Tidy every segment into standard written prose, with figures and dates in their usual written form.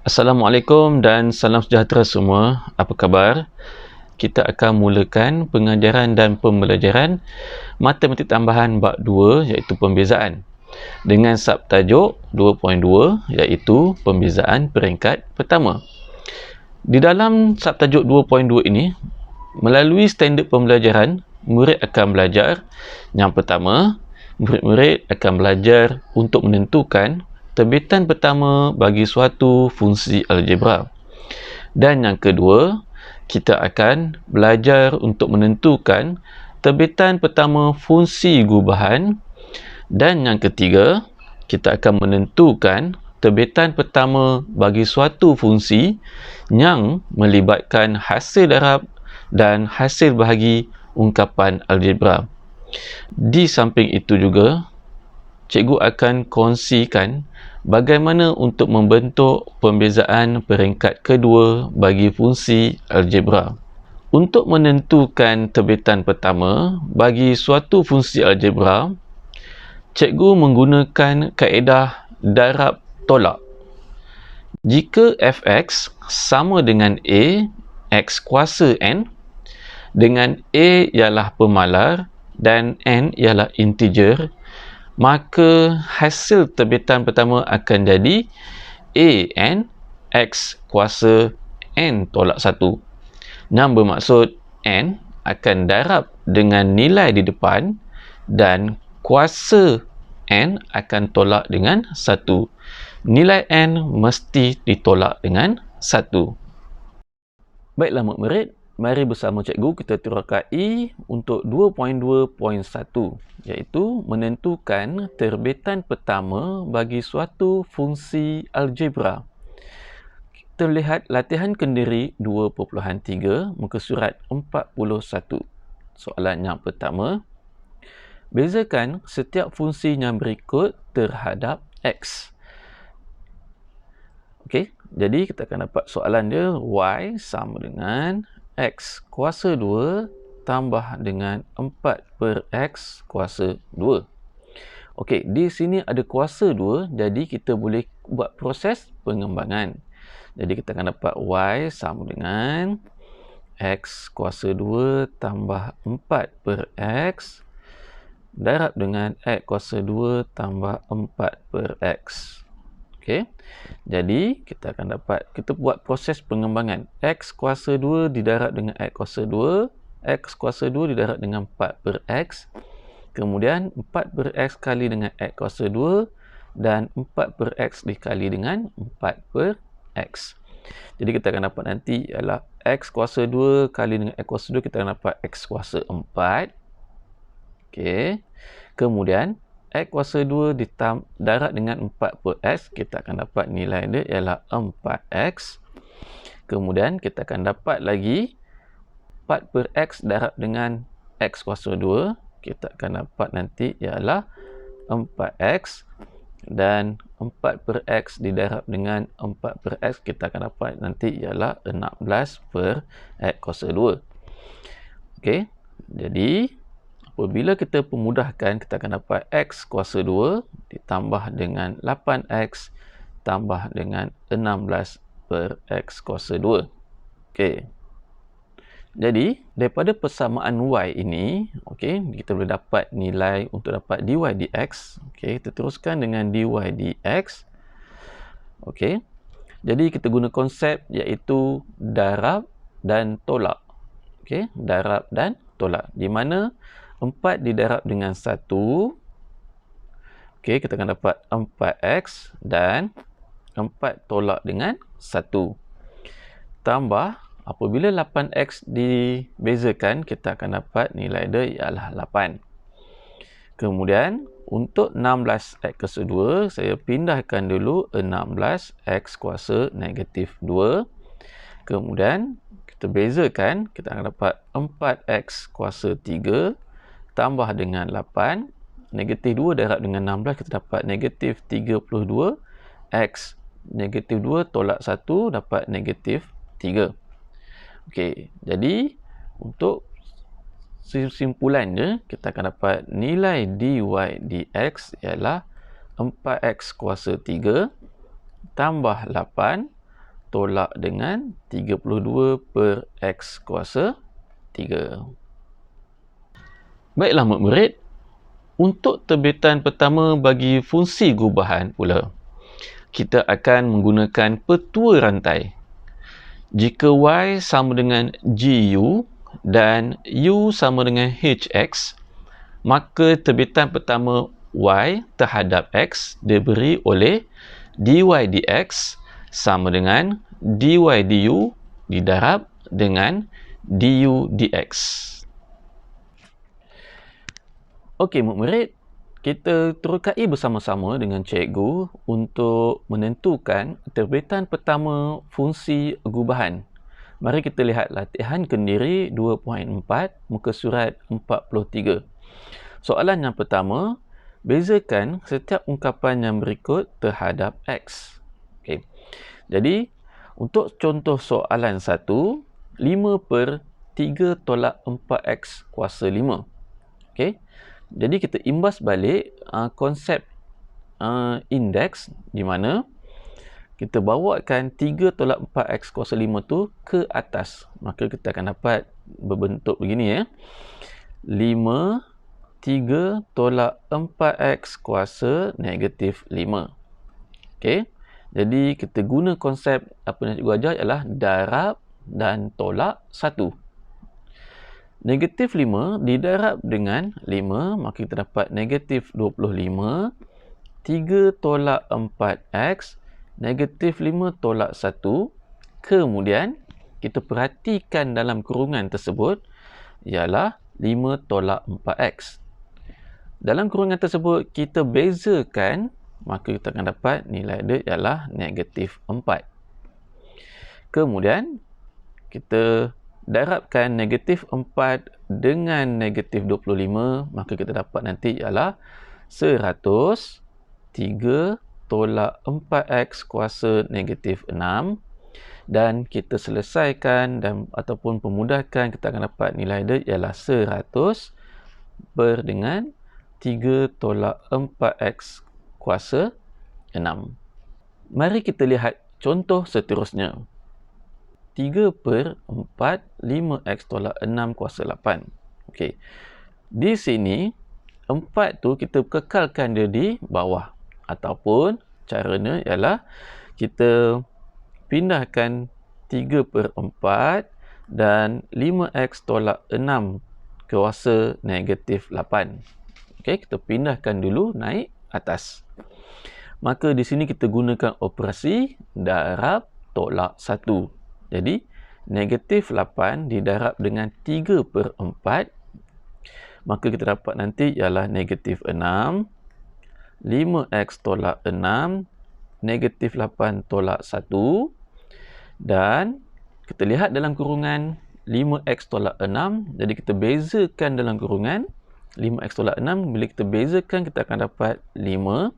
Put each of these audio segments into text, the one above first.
Assalamualaikum dan salam sejahtera semua. Apa khabar? Kita akan mulakan pengajaran dan pembelajaran matematik tambahan bab 2 iaitu pembezaan dengan subtajuk 2.2 iaitu pembezaan peringkat pertama. Di dalam subtajuk 2.2 ini, melalui standard pembelajaran, murid akan belajar yang pertama, murid-murid akan belajar untuk menentukan terbitan pertama bagi suatu fungsi algebra. Dan yang kedua, kita akan belajar untuk menentukan terbitan pertama fungsi gubahan. Dan yang ketiga, kita akan menentukan terbitan pertama bagi suatu fungsi yang melibatkan hasil darab dan hasil bahagi ungkapan algebra. Di samping itu juga, cikgu akan kongsikan bagaimana untuk membentuk pembezaan peringkat kedua bagi fungsi algebra. Untuk menentukan terbitan pertama bagi suatu fungsi algebra, cikgu menggunakan kaedah darab tolak. Jika fx sama dengan A, x kuasa n, dengan A ialah pemalar dan n ialah integer, maka hasil terbitan pertama akan jadi an x kuasa n tolak 1, yang bermaksud n akan darab dengan nilai di depan dan kuasa n akan tolak dengan 1. Nilai n mesti ditolak dengan 1. Baiklah murid-murid, mari bersama cikgu kita tirakai untuk 2.2.1 iaitu menentukan terbitan pertama bagi suatu fungsi algebra. Kita lihat latihan kendiri 2.3 muka surat 41. Soalan yang pertama, bezakan setiap fungsi yang berikut terhadap x. Okey, jadi kita akan dapat soalan dia y sama dengan x kuasa 2 tambah dengan 4 per x kuasa 2. Okey, di sini ada kuasa 2, jadi kita boleh buat proses pengembangan. Jadi kita akan dapat y sama dengan x kuasa 2 tambah 4 per x darab dengan x kuasa 2 tambah 4 per x. Okey, jadi kita akan dapat, kita buat proses pengembangan. X kuasa 2 didarab dengan x kuasa 2, x kuasa 2 didarab dengan 4 per x. Kemudian 4 per x kali dengan x kuasa 2 dan 4 per x dikali dengan 4 per x. Jadi kita akan dapat nanti ialah x kuasa 2 kali dengan x kuasa 2, kita akan dapat x kuasa 4. Okey, kemudian x kuasa 2 didarab dengan 4 per x, kita akan dapat nilai dia ialah 4x. Kemudian kita akan dapat lagi 4 per x darab dengan x kuasa 2, kita akan dapat nanti ialah 4x. Dan 4 per x didarab dengan 4 per x, kita akan dapat nanti ialah 16 per x kuasa 2. Okey, jadi apabila kita pemudahkan, kita akan dapat x kuasa 2 ditambah dengan 8x tambah dengan 16 per x kuasa 2. Okey, jadi daripada persamaan y ini, okey, kita boleh dapat nilai untuk dapat dy dx. Okey, kita teruskan dengan dy dx. Okey, jadi kita guna konsep iaitu darab dan tolak. Okey, darab dan tolak, di mana 4 didarab dengan 1. Okey, kita akan dapat 4x dan 4 tolak dengan 1. Tambah, apabila 8x dibezakan, kita akan dapat nilai dia ialah 8. Kemudian, untuk 16x kuasa 2, saya pindahkan dulu 16x kuasa negatif 2. Kemudian, kita bezakan, kita akan dapat 4x kuasa 3 tambah dengan 8. Negatif 2 darab dengan 16, kita dapat negatif 32. X negatif 2 tolak 1 dapat negatif 3. Okey, jadi untuk simpulan dia, kita akan dapat nilai dy dx ialah 4x kuasa 3 tambah 8 tolak dengan 32 per X kuasa 3. Baiklah murid-murid, untuk terbitan pertama bagi fungsi gubahan pula, kita akan menggunakan petua rantai. Jika Y sama dengan GU dan U sama dengan HX, maka terbitan pertama Y terhadap X diberi oleh dy dx sama dengan dy du didarab dengan du dx. Okey murid-murid, kita terokai bersama-sama dengan cikgu untuk menentukan terbitan pertama fungsi gubahan. Mari kita lihat latihan kendiri 2.4 muka surat 43. Soalan yang pertama, bezakan setiap ungkapan yang berikut terhadap X. Okey. Jadi, untuk contoh soalan 1, 5 per 3 tolak 4X kuasa 5. Okey. Jadi, kita imbas balik konsep indeks di mana kita bawakan 3 tolak 4X kuasa 5 tu ke atas. Maka kita akan dapat berbentuk begini ya. 5 3 tolak 4X kuasa negatif 5. Okey. Jadi, kita guna konsep apa yang cikgu ajar ialah darab dan tolak 1. Negatif 5 didarab dengan 5, maka kita dapat negatif 25. 3 tolak 4X, negatif 5 tolak 1. Kemudian, kita perhatikan dalam kurungan tersebut ialah 5 tolak 4X. Dalam kurungan tersebut, kita bezakan, maka kita akan dapat nilai dia ialah negatif 4. Kemudian, kita darabkan negatif 4 dengan negatif 25, maka kita dapat nanti ialah 100. 3 tolak 4X kuasa negatif 6. Dan kita selesaikan ataupun pemudahkan, kita akan dapat nilai dia ialah 100 per dengan 3 tolak 4X kuasa 6. Mari kita lihat contoh seterusnya. 3 per 4, 5X tolak 6 kuasa 8. Okey. Di sini, 4 tu kita kekalkan dia di bawah. Ataupun caranya ialah kita pindahkan 3 per 4 dan 5X tolak 6 kuasa negatif 8. Okey, kita pindahkan dulu naik atas. Maka di sini kita gunakan operasi darab tolak 1. Jadi, negatif 8 didarab dengan 3 per 4. Maka kita dapat nanti ialah negatif 6. 5X tolak 6. Negatif 8 tolak 1. Dan kita lihat dalam kurungan 5X tolak 6. Jadi, kita bezakan dalam kurungan 5X tolak 6, bila kita bezakan kita akan dapat 5.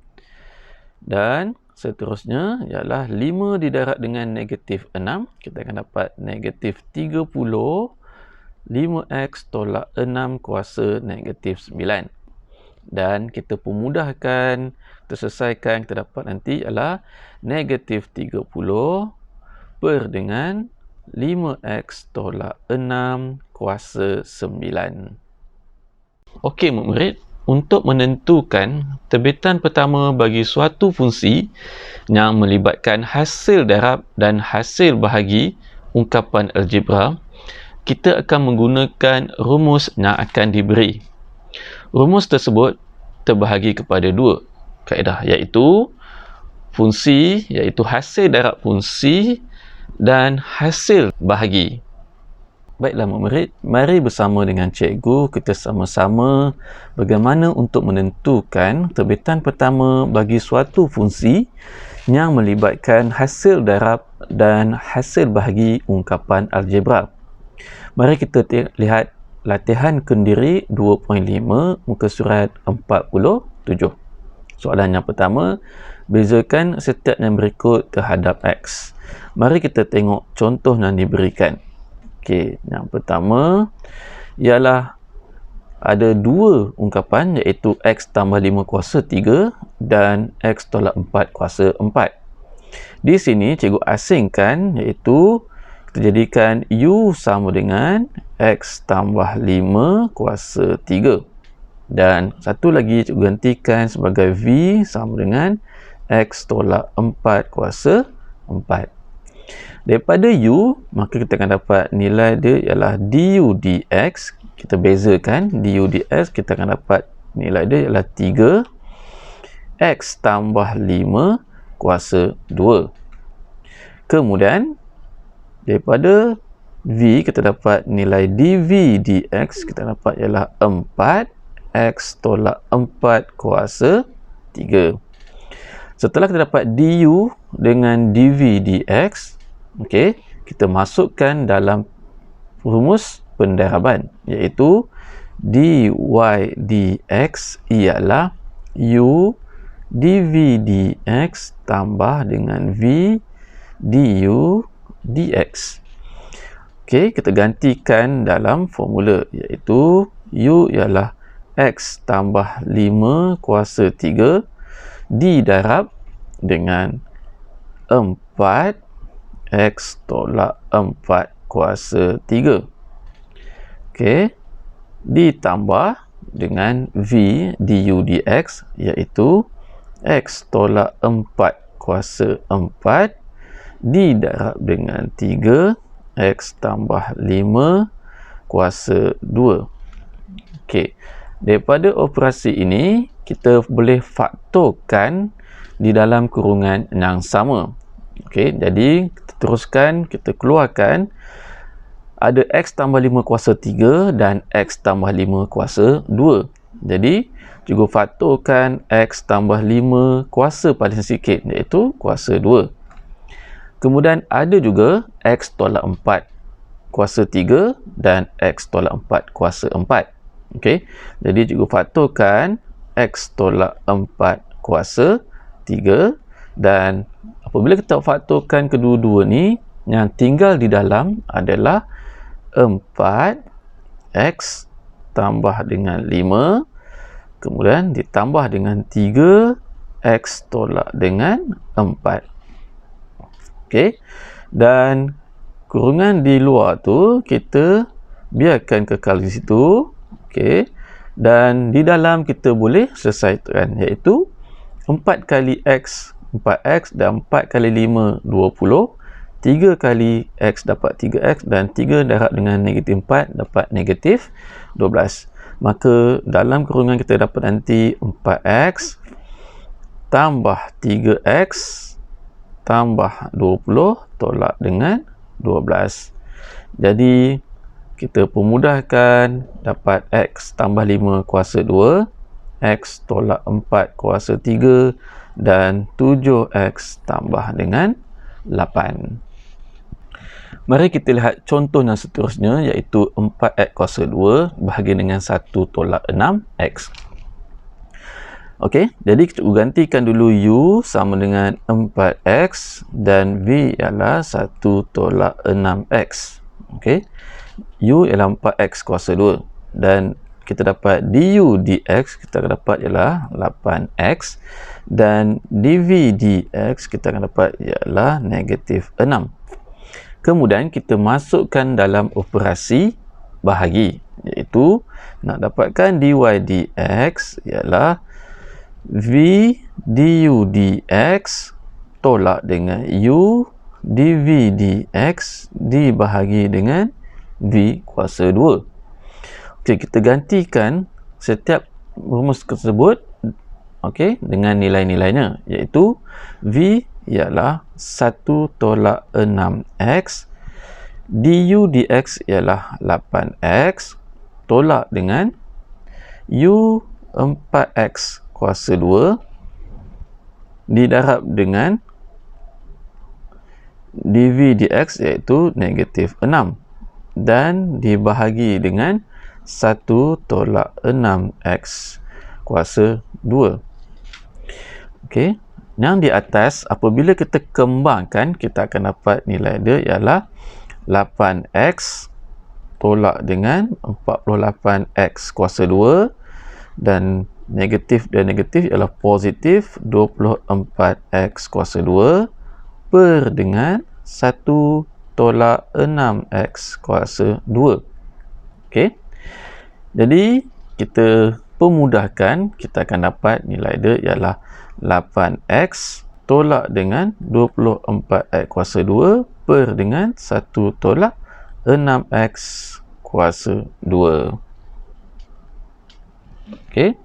Dan seterusnya ialah 5 didarab dengan negatif 6. Kita akan dapat negatif 30. 5X tolak 6 kuasa negatif 9. Dan kita pemudahkan, kita selesaikan, kita dapat nanti ialah negatif 30 per dengan 5X tolak 6 kuasa 9. Okey murid-murid, untuk menentukan terbitan pertama bagi suatu fungsi yang melibatkan hasil darab dan hasil bahagi ungkapan algebra, kita akan menggunakan rumus yang akan diberi. Rumus tersebut terbahagi kepada dua kaedah, iaitu fungsi, iaitu hasil darab fungsi dan hasil bahagi. Baiklah murid, mari bersama dengan cikgu kita sama-sama bagaimana untuk menentukan terbitan pertama bagi suatu fungsi yang melibatkan hasil darab dan hasil bahagi ungkapan algebra. Mari kita lihat latihan kendiri 2.5 muka surat 47. Soalan yang pertama, bezakan setiap yang berikut terhadap X. Mari kita tengok contoh yang diberikan. Okey, yang pertama ialah ada dua ungkapan, iaitu X tambah 5 kuasa 3 dan X tolak 4 kuasa 4. Di sini cikgu asingkan, iaitu kita jadikan U sama dengan X tambah 5 kuasa 3. Dan satu lagi cikgu gantikan sebagai V sama dengan X tolak 4 kuasa 4. Daripada U, maka kita akan dapat nilai dia ialah du dx. Kita bezakan du dx, kita akan dapat nilai dia ialah 3 X tambah 5 kuasa 2. Kemudian daripada V kita dapat nilai dv dx, kita dapat ialah 4 X tolak 4 kuasa 3. Setelah kita dapat du dengan dv dx, okey, kita masukkan dalam rumus pendaraban, iaitu dy dx ialah u dv dx tambah dengan v du dx. Okey, kita gantikan dalam formula, iaitu u ialah x tambah 5 kuasa 3 didarab dengan 4 x tolak 4 kuasa 3. Okey, ditambah dengan v du dx, iaitu x tolak 4 kuasa 4 didarab dengan 3 x tambah 5 kuasa 2. Okey, daripada operasi ini kita boleh faktorkan di dalam kurungan yang sama. Okey, jadi kita teruskan, kita keluarkan ada x tambah 5 kuasa 3 dan x tambah 5 kuasa 2. Jadi cikgu faktorkan x tambah 5 kuasa paling sikit, iaitu kuasa 2. Kemudian ada juga x tolak 4 kuasa 3 dan x tolak 4 kuasa 4. Okey, jadi cikgu faktorkan x tolak 4 kuasa 3, dan apabila kita faktorkan kedua-dua ni, yang tinggal di dalam adalah 4x tambah dengan 5, kemudian ditambah dengan 3x tolak dengan 4. Okey, dan kurungan di luar tu kita biarkan kekal di situ. Okey, dan di dalam kita boleh selesaikan, iaitu 4 kali x 4x dan 4 kali 5 20. 3 kali x dapat 3x dan 3 darab dengan negatif 4 dapat negatif 12. Maka dalam kurungan kita dapat nanti 4x tambah 3x tambah 20 tolak dengan 12. Jadi kita pemudahkan, dapat x tambah 5 kuasa 2, x tolak 4 kuasa 3 dan 7x tambah dengan 8. Mari kita lihat contoh yang seterusnya, iaitu 4x kuasa 2 bahagi dengan 1 tolak 6x. Okey, jadi kita gantikan dulu u sama dengan 4x dan v ialah 1 tolak 6x. Okey, u ialah 4x kuasa 2 dan kita dapat du dx, kita akan dapat ialah 8x, dan dv dx kita akan dapat ialah negatif 6. Kemudian kita masukkan dalam operasi bahagi, iaitu nak dapatkan dy dx ialah v du dx tolak dengan u dv dx dibahagi dengan v kuasa 2. Okey, kita gantikan setiap rumus tersebut, okey, dengan nilai-nilainya, iaitu v ialah 1 tolak 6x, du dx ialah 8x tolak dengan u 4x kuasa 2 didarab dengan dv dx iaitu negatif 6 dan dibahagi dengan 1 tolak 6x kuasa 2. Okey, yang di atas apabila kita kembangkan, kita akan dapat nilai dia ialah 8x tolak dengan 48x kuasa 2, dan negatif dan negatif ialah positif 24x kuasa 2 per dengan 1 tolak 6x kuasa 2. Okey. Jadi kita pemudahkan, kita akan dapat nilai dia ialah 8x tolak dengan 24x kuasa 2 per dengan 1 tolak 6x kuasa 2. Okey.